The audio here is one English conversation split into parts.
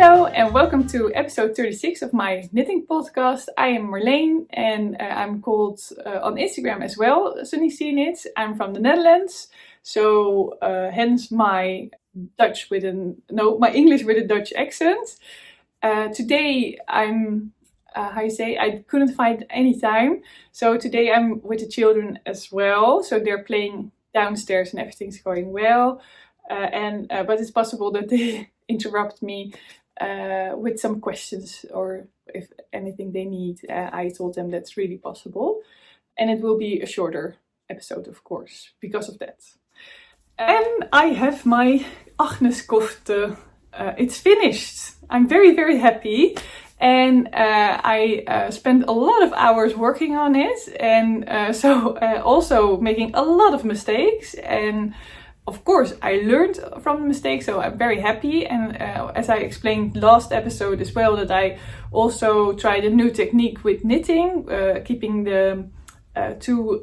Hello and welcome to episode 36 of my knitting podcast. I am Marleen and I'm called on Instagram as well, Sunny C Knits. I'm from the Netherlands, so hence my English with a Dutch accent. Today I'm, I couldn't find any time, so today I'm with the children as well. So they're playing downstairs and everything's going well. But it's possible that they interrupt me with some questions or if anything they need. I told them that's really possible. And it will be a shorter episode, of course, because of that. And I have my Agnes Kofte. It's finished. I'm very, very happy. And I spent a lot of hours working on it. And also making a lot of mistakes. And of course, I learned from the mistakes, so I'm very happy. And as I explained last episode as well, that I also tried a new technique with knitting, keeping the two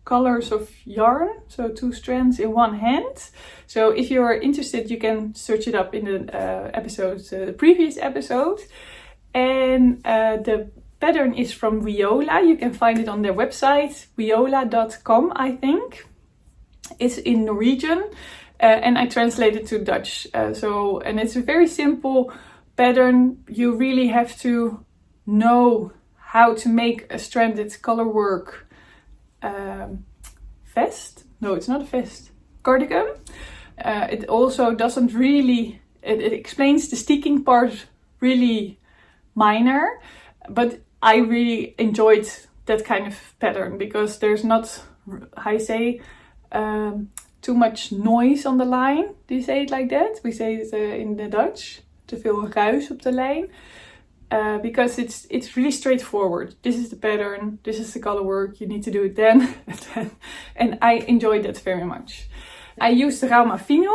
colors of yarn, so two strands in one hand. So if you're interested, you can search it up in the previous episode. And the pattern is from Viola. You can find it on their website, viola.com, I think. It's in Norwegian and I translated to Dutch. And it's a very simple pattern. You really have to know how to make a stranded colorwork vest. No, it's not a vest. Cardigan. It also doesn't really, it explains the sticking part really minor, but I really enjoyed that kind of pattern because there's not, too much noise on the line. Do you say it like that? We say it in the Dutch. Te veel ruis op de lijn. Because it's really straightforward. This is the pattern. This is the color work. You need to do it then. And I enjoyed that very much. I used the Rauma Fino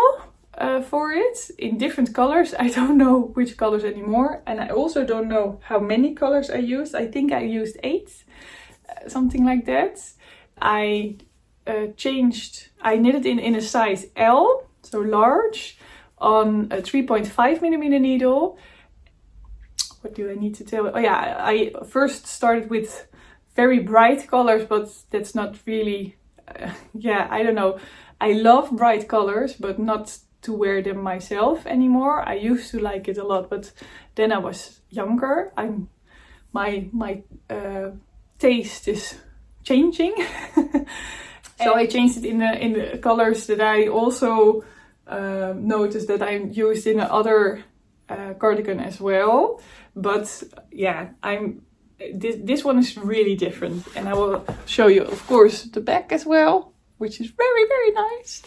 for it in different colors. I don't know which colors anymore, and I also don't know how many colors I used. I think I used 8, something like that. I knitted in a size L, so large, on a 3.5mm needle. What do I need to tell? Oh yeah, I first started with very bright colors, but that's not really, I don't know. I love bright colors, but not to wear them myself anymore. I used to like it a lot, but then I was younger. My taste is changing. So I changed it in the colors that I also noticed that I used in other cardigan as well. But yeah, this one is really different, and I will show you, of course, the back as well, which is very, very nice.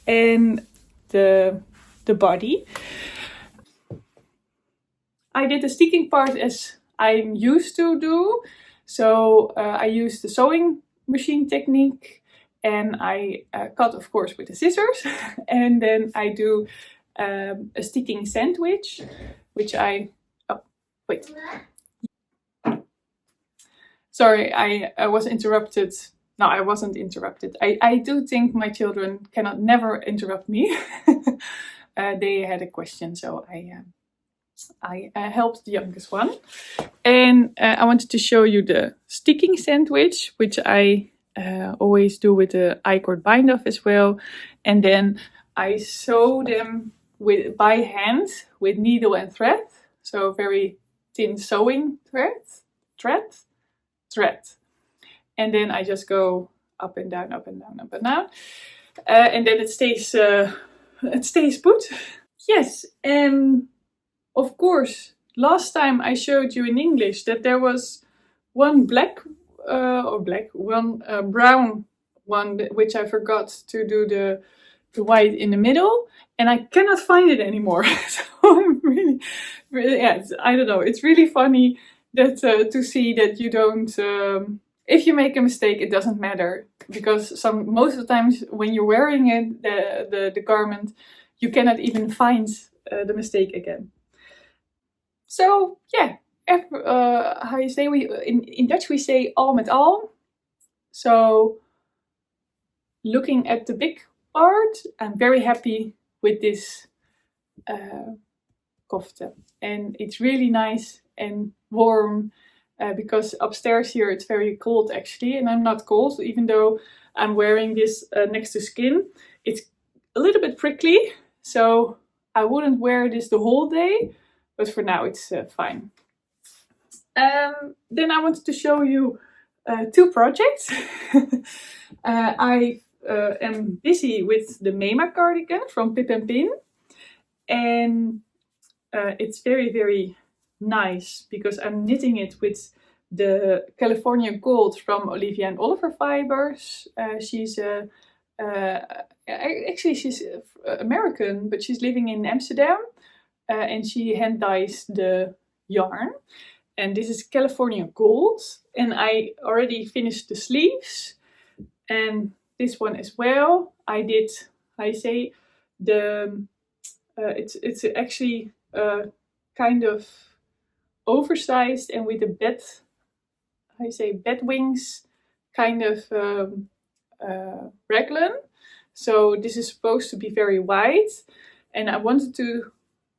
And the body. I did the sticking part as I'm used to do. So I used the sewing machine technique, and I cut, of course, with the scissors. And then I do a sticking sandwich, which Sorry, I was interrupted. No, I wasn't interrupted. I do think my children cannot never interrupt me. They had a question, so I helped the youngest one. And I wanted to show you the sticking sandwich, which I always do with the I-cord bind off as well. And then I sew them by hand with needle and thread. So very thin sewing thread. And then I just go up and down, up and down, up and down. And then it stays put. Yes, and of course, last time I showed you in English that there was one brown one, which I forgot to do the white in the middle. And I cannot find it anymore. So I'm really, I don't know. It's really funny that to see that you don't... if you make a mistake, it doesn't matter, because most of the times when you're wearing it, the garment, you cannot even find the mistake again. So yeah, how you say, in Dutch we say al met al. So looking at the big part, I'm very happy with this kofte. And it's really nice and warm because upstairs here it's very cold actually, and I'm not cold even though I'm wearing this next to skin. It's a little bit prickly, so I wouldn't wear this the whole day, but for now it's fine. Then I wanted to show you 2 projects. I am busy with the Maema cardigan from Pip and Pin, and it's very, very nice because I'm knitting it with the California Gold from Olivia and Oliver Fibers. She's actually she's American, but she's living in Amsterdam, and she hand dyes the yarn. And this is California Gold, and I already finished the sleeves, and this one as well. I did, it's actually kind of oversized and with a bed wings kind of raglan. So this is supposed to be very wide, and I wanted to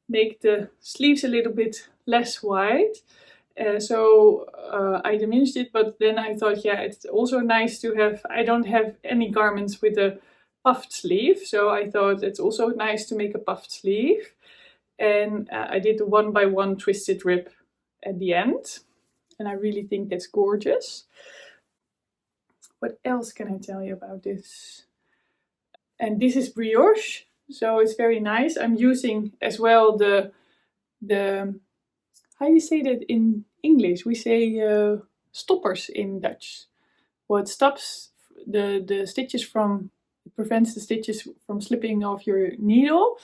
make the sleeves a little bit less wide. So I diminished it, but then I thought, yeah, it's also nice to have, I don't have any garments with a puffed sleeve, so I thought it's also nice to make a puffed sleeve. And I did the 1x1 twisted rib at the end, and I really think that's gorgeous. What else can I tell you about this? And this is brioche, so it's very nice. I'm using as well the how do you say that in English? We say stoppers in Dutch. Well, it stops the stitches from, it prevents the stitches from slipping off your needle.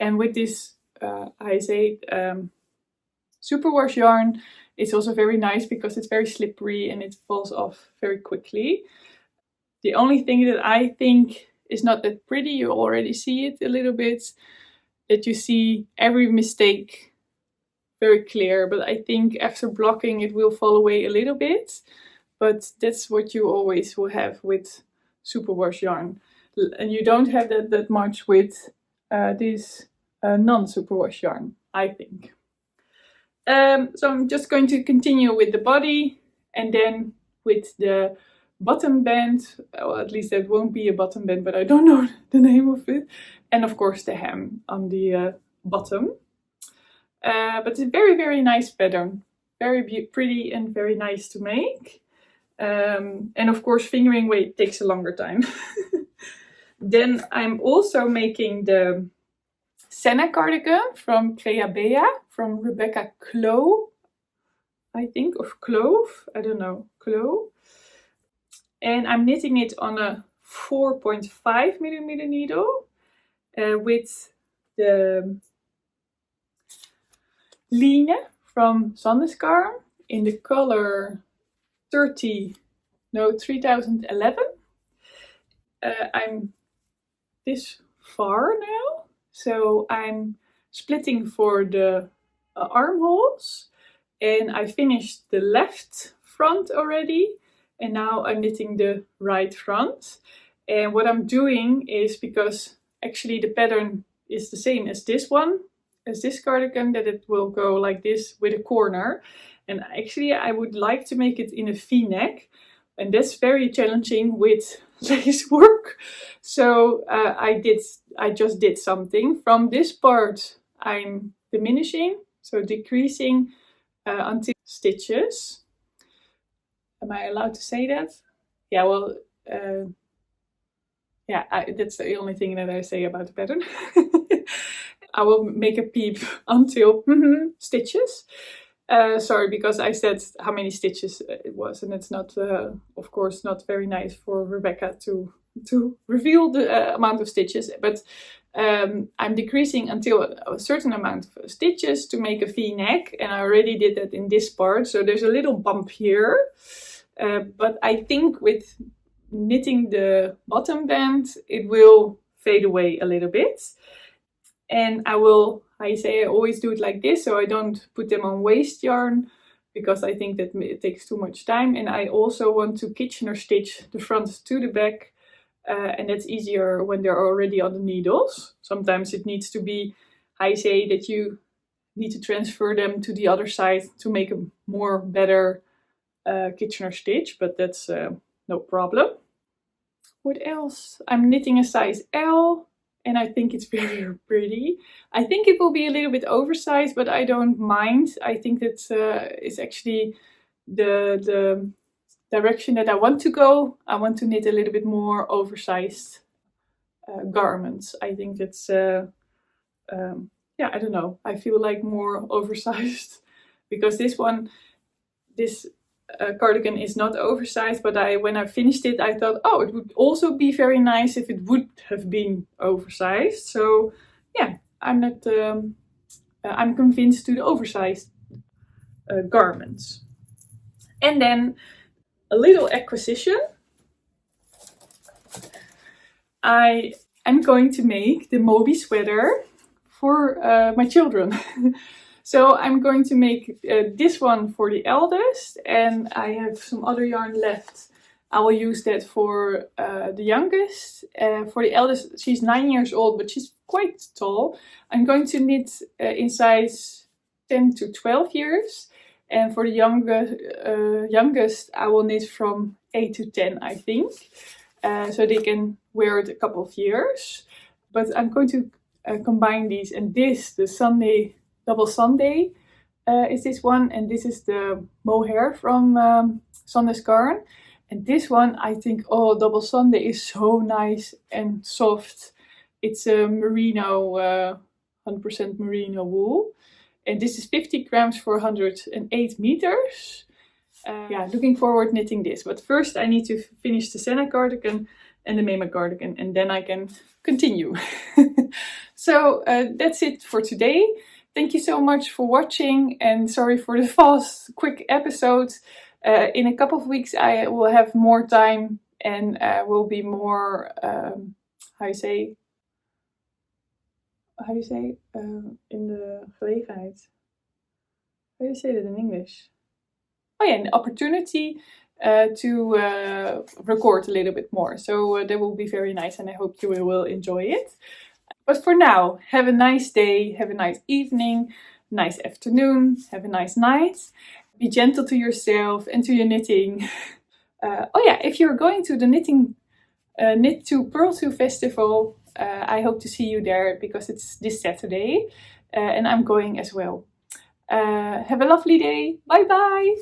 And with this, superwash yarn, it's also very nice because it's very slippery and it falls off very quickly. The only thing that I think is not that pretty, you already see it a little bit, that you see every mistake very clear, but I think after blocking it will fall away a little bit, but that's what you always will have with superwash yarn, and you don't have that much with this non-superwash yarn, I think. So I'm just going to continue with the body, and then with the bottom band, well, at least that won't be a bottom band, but I don't know the name of it, and of course the hem on the bottom. But it's a very, very nice pattern. Very pretty and very nice to make. And of course, fingering weight takes a longer time. Then I'm also making the Sanna Cardigan from Clea Bea, from Rebecca Clow, I think, or Clove, I don't know, Clow. And I'm knitting it on a 4.5mm needle with the Line from Sandeskarm in the color 3011. I'm this far now, so I'm splitting for the armholes, and I finished the left front already, and now I'm knitting the right front. And what I'm doing is, because actually the pattern is the same as this one, as this cardigan, that it will go like this with a corner, and actually I would like to make it in a V-neck, and that's very challenging with lace work. So I just did something. From this part I'm diminishing, so decreasing until stitches. Am I allowed to say that? Yeah, well, that's the only thing that I say about the pattern. I will make a peep until stitches. Sorry, because I said how many stitches it was, and it's not, of course, not very nice for Rebecca to reveal the amount of stitches. But I'm decreasing until a certain amount of stitches to make a V-neck, and I already did that in this part. So there's a little bump here, but I think with knitting the bottom band, it will fade away a little bit. And I always do it like this, so I don't put them on waste yarn, because I think that it takes too much time. And I also want to Kitchener stitch the front to the back and that's easier when they're already on the needles. Sometimes it needs to be, I say that you need to transfer them to the other side to make a more better Kitchener stitch, but that's no problem. What else? I'm knitting a size L, and I think it's very pretty. I think it will be a little bit oversized, but I don't mind. I think that's it's actually the direction that I want to go. I want to knit a little bit more oversized garments. I think it's yeah, I don't know. I feel like more oversized because this cardigan is not oversized, but when I finished it, I thought, oh, it would also be very nice if it would have been oversized. So yeah, I'm convinced to the oversized garments. And then a little acquisition. I am going to make the Moby sweater for my children. So I'm going to make this one for the eldest, and I have some other yarn left. I will use that for the youngest. For the eldest, she's 9 years old, but she's quite tall. I'm going to knit in size 10 to 12 years. And for the youngest, I will knit from 8 to 10, I think. So they can wear it a couple of years. But I'm going to combine these, and the Sunday, double Sunday is this one, and this is the mohair from Sanna's Garn. And this one, I think, oh, double Sunday is so nice and soft. It's a merino, 100% merino wool. And this is 50 grams for 108 meters. Yeah, looking forward knitting this. But first I need to finish the Sanna Cardigan and the Maema Cardigan, and then I can continue. So that's it for today. Thank you so much for watching, and sorry for the fast, quick episode. In a couple of weeks I will have more time and will be more, how you say, in the gelegenheid. How do you say that in English? Oh yeah, an opportunity to record a little bit more. So that will be very nice, and I hope you will enjoy it. But for now, have a nice day, have a nice evening, nice afternoon, have a nice night. Be gentle to yourself and to your knitting. Oh yeah, if you're going to the Knit to Purl to Festival, I hope to see you there because it's this Saturday and I'm going as well. Have a lovely day. Bye bye.